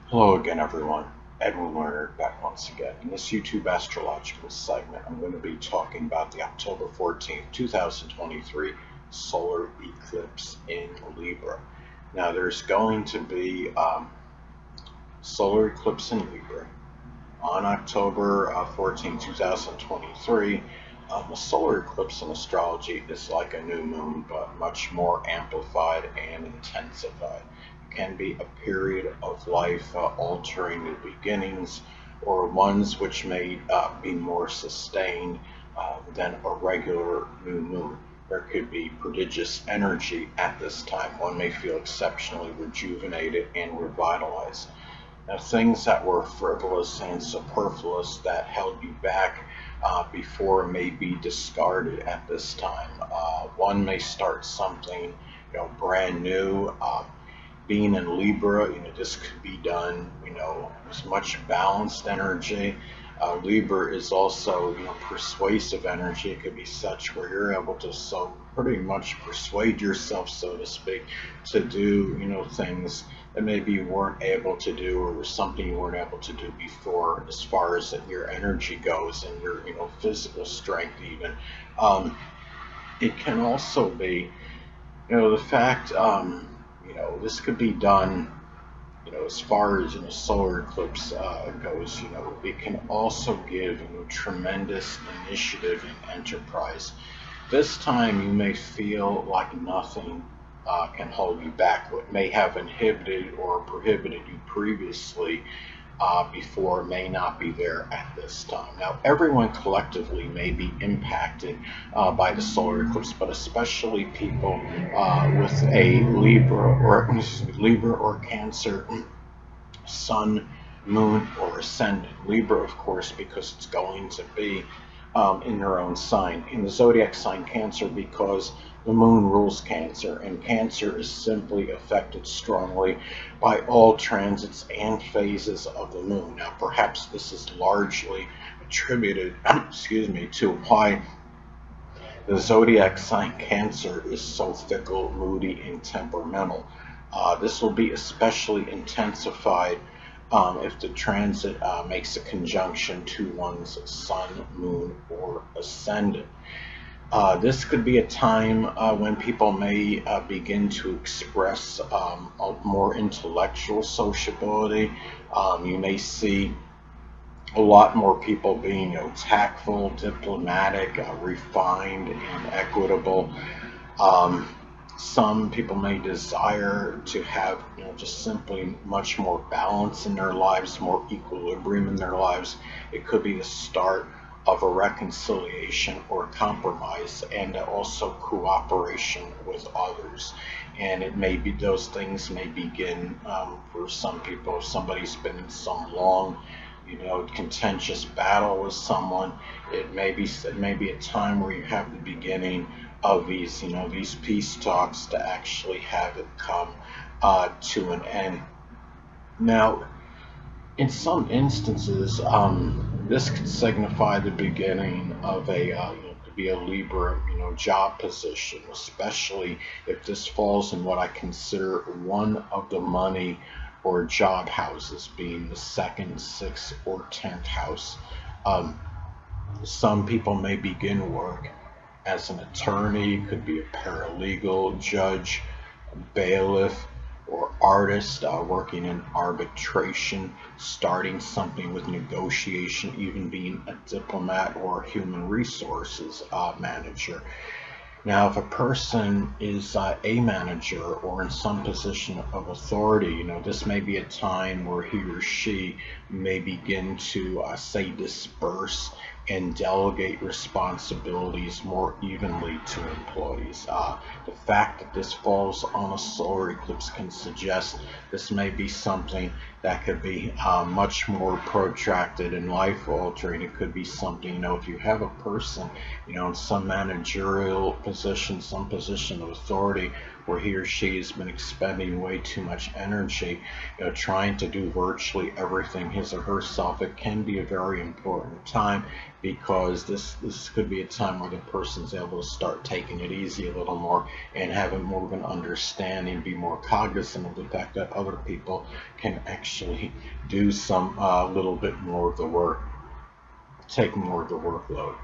Hello again, everyone. Edwin Lerner back once again. In this YouTube astrological segment, I'm going to be talking about the October 14th, 2023 solar eclipse in Libra. Now, there's going to be solar eclipse in Libra on October 14, 2023. A solar eclipse in astrology is like a new moon, but much more amplified and intensified. It can be a period of life altering new beginnings, or ones which may be more sustained than a regular new moon. There could be prodigious energy at this time. One may feel exceptionally rejuvenated and revitalized. Now, things that were frivolous and superfluous that held you back before may be discarded at this time. One may start something, brand new. Being in Libra, this could be done, with much balanced energy. Libra is also, persuasive energy. It could be such where you're able to so pretty much persuade yourself, so to speak, to do, things that maybe you weren't able to do, or was something you weren't able to do before, as far as your energy goes and your, physical strength even. Um, it can also be, the fact, this could be done, as far as solar eclipse goes. It can also give tremendous initiative and enterprise. This time, you may feel like nothing can hold you back. What may have inhibited or prohibited you previously before may not be there at this time. Now, everyone collectively may be impacted by the solar eclipse, but especially people with a Libra or Cancer sun, moon, or ascendant. Libra, of course, because it's going to be in their own sign. In the zodiac sign Cancer, because the moon rules Cancer, and Cancer is simply affected strongly by all transits and phases of the moon. Now, perhaps this is largely attributed, excuse me, to why the zodiac sign Cancer is so fickle, moody, and temperamental. This will be especially intensified if the transit makes a conjunction to one's sun, moon, or ascendant. This could be a time when people may begin to express a more intellectual sociability. You may see a lot more people being, tactful, diplomatic, refined, and equitable. Um, some people may desire to have, just simply much more balance in their lives, more equilibrium in their lives. It could be the start of a reconciliation or compromise, and also cooperation with others. And it may be those things may begin for some people. If somebody's been in some long, contentious battle with someone, it may be a time where you have the beginning of these peace talks to actually have it come to an end. Now, in some instances, this could signify the beginning of could be a Libra, job position, especially if this falls in what I consider one of the money or job houses, being the second, sixth, or 10th house. Um, some people may begin work as an attorney, could be a paralegal, judge, bailiff, or artist working in arbitration, starting something with negotiation, even being a diplomat or a human resources manager. Now, if a person is a manager or in some position of authority, this may be a time where he or she may begin to, say, disperse and delegate responsibilities more evenly to employees. The fact that this falls on a solar eclipse can suggest this may be something that could be much more protracted and life altering. It could be something, if you have a person, in some managerial position, some position of authority, where he or she has been expending way too much energy, trying to do virtually everything his or herself. It can be a very important time, because this could be a time where the person's able to start taking it easy a little more and having more of an understanding, be more cognizant of the fact that other people can actually do some little bit more of the work, take more of the workload.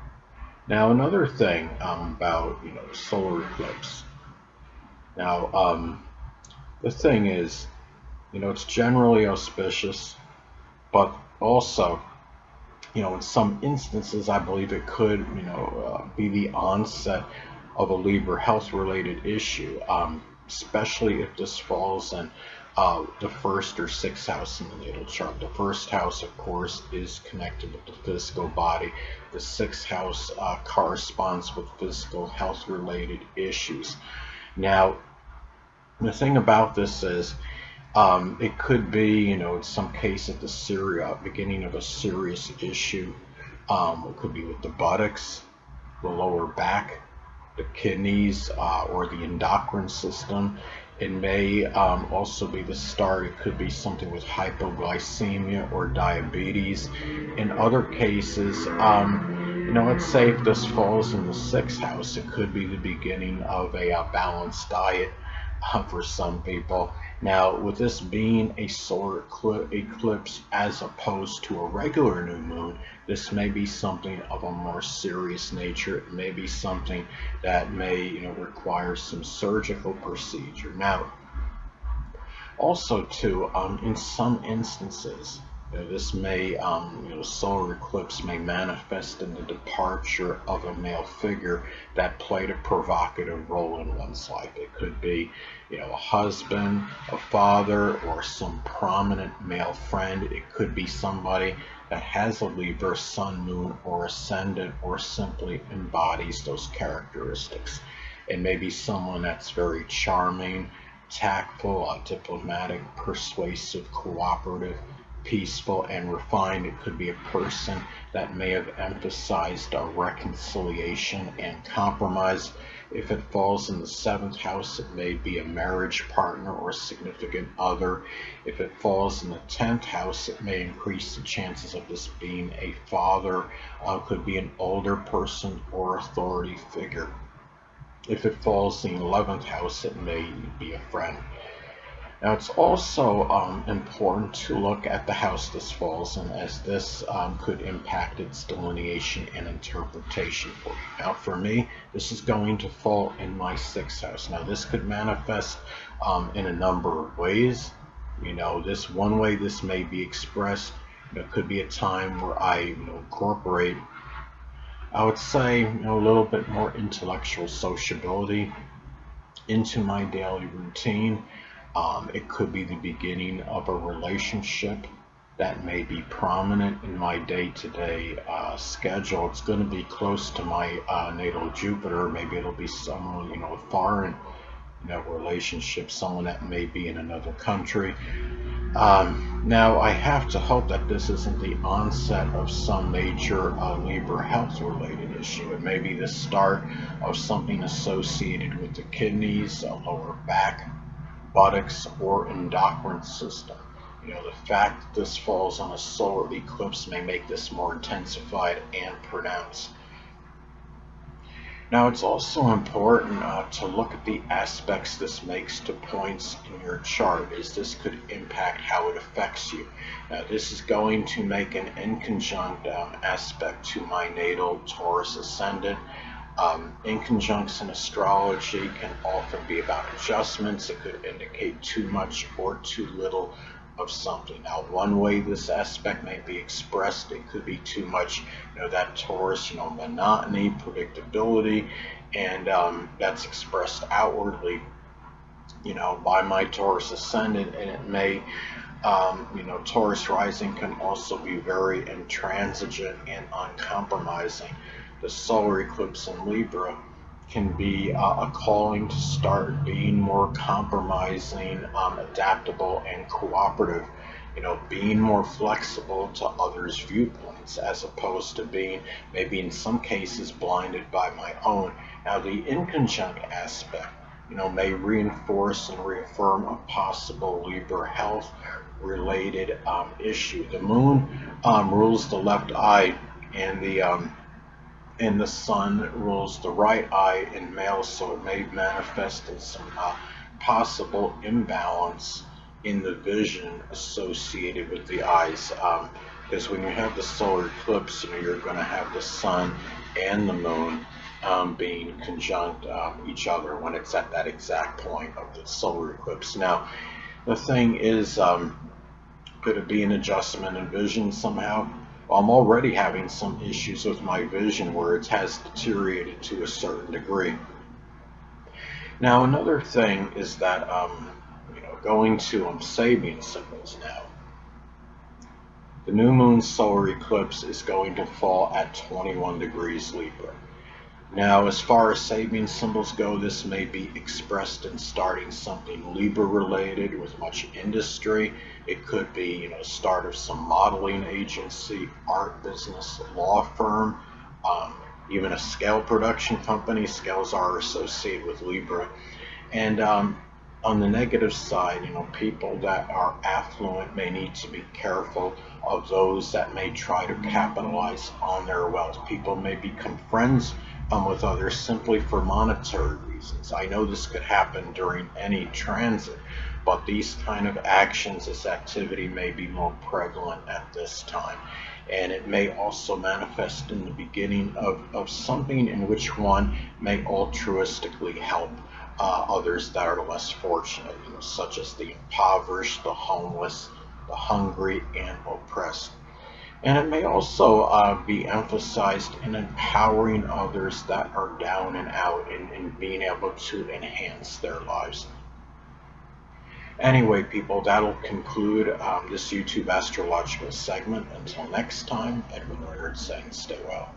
Now, another thing about solar eclipse. Now, the thing is, it's generally auspicious, but also, in some instances, I believe it could, be the onset of a Libra health-related issue, especially if this falls in the first or sixth house in the natal chart. The first house, of course, is connected with the physical body. The sixth house corresponds with physical health-related issues. Now, the thing about this is, it could be, in some cases, the beginning of a serious issue. It could be with the buttocks, the lower back, the kidneys, or the endocrine system. It may also be the start. It could be something with hypoglycemia or diabetes. In other cases, let's say if this falls in the sixth house, it could be the beginning of a balanced diet for some people. Now, with this being a solar eclipse as opposed to a regular new moon, this may be something of a more serious nature. It may be something that may, require some surgical procedure. Now, also too, in some instances, this may, solar eclipse may manifest in the departure of a male figure that played a provocative role in one's life. It could be, a husband, a father, or some prominent male friend. It could be somebody that has a Libra sun, moon, or ascendant, or simply embodies those characteristics. It may be someone that's very charming, tactful, diplomatic, persuasive, cooperative, peaceful, and refined. It could be a person that may have emphasized reconciliation and compromise. If it falls in the seventh house, it may be a marriage partner or significant other. If it falls in the 10th house, it may increase the chances of this being a father, could be an older person or authority figure. If it falls in the 11th house, it may be a friend. Now, it's also important to look at the house this falls in, as this could impact its delineation and interpretation for you. Now, for me, this is going to fall in my sixth house. Now, this could manifest in a number of ways. This one way this may be expressed, it could be a time where I incorporate, I would say, a little bit more intellectual sociability into my daily routine. It could be the beginning of a relationship that may be prominent in my day-to-day schedule. It's going to be close to my natal Jupiter. Maybe it'll be someone, a foreign, relationship, someone that may be in another country. Now, I have to hope that this isn't the onset of some major Libra health-related issue. It may be the start of something associated with the kidneys, lower back, buttocks, or endocrine system. The fact that this falls on a solar eclipse may make this more intensified and pronounced. Now, it's also important to look at the aspects this makes to points in your chart, as this could impact how it affects you. Now, this is going to make an inconjunct aspect to my natal Taurus ascendant. Inconjuncts in astrology can often be about adjustments. It could indicate too much or too little of something. Now, one way this aspect may be expressed, it could be too much, that Taurus, monotony, predictability, and that's expressed outwardly, by my Taurus ascendant, and it may, Taurus rising can also be very intransigent and uncompromising. The solar eclipse in Libra can be a calling to start being more compromising, adaptable, and cooperative. Being more flexible to others' viewpoints, as opposed to being, maybe in some cases, blinded by my own. Now, the inconjunct aspect may reinforce and reaffirm a possible Libra health related issue. The moon rules the left eye, and the sun rules the right eye in males, so it may manifest in some possible imbalance in the vision associated with the eyes. Because when you have the solar eclipse, you're going to have the sun and the moon being conjunct each other when it's at that exact point of the solar eclipse. Now, the thing is, could it be an adjustment in vision somehow? Well, I'm already having some issues with my vision where it has deteriorated to a certain degree. Now, another thing is that, going to saving symbols now. The new moon solar eclipse is going to fall at 21 degrees Libra. Now, as far as saving symbols go, this may be expressed in starting something Libra related with much industry. It could be, start of some modeling agency, art business, law firm, even a scale production company. Scales are associated with Libra. And on the negative side, people that are affluent may need to be careful of those that may try to capitalize on their wealth. People may become friends with others simply for monetary reasons. I know this could happen during any transit, but these kind of actions, this activity may be more prevalent at this time. And it may also manifest in the beginning of something in which one may altruistically help others that are less fortunate, such as the impoverished, the homeless, the hungry, and oppressed. And it may also be emphasized in empowering others that are down and out and being able to enhance their lives. Anyway, people, that'll conclude this YouTube astrological segment. Until next time, Edwin Leonard saying stay well.